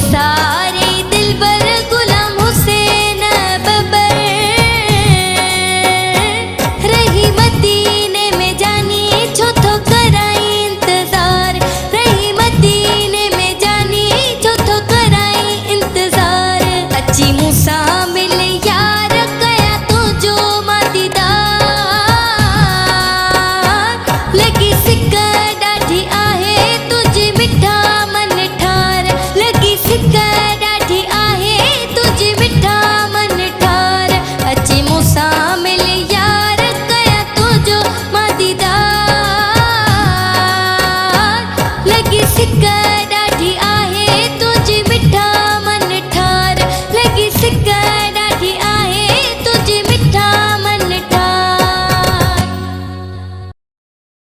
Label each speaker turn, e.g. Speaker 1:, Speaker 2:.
Speaker 1: सारे दिलबर गुलाम हुसैन बबर रही मदीने में जानी छो तो कराई इंतजार, रही मदीने में जानी छो तो कराई इंतजार। अची मूसा मिले यार कया तो जो मादीदार लगी सिक ॾाढी आहे तुझे मिठा मन ठार, लगी सिक ॾाढी आहे तुझे मिठा मन ठार। अची मूसा मिले यार कया तो जो मादीदार लगी सिक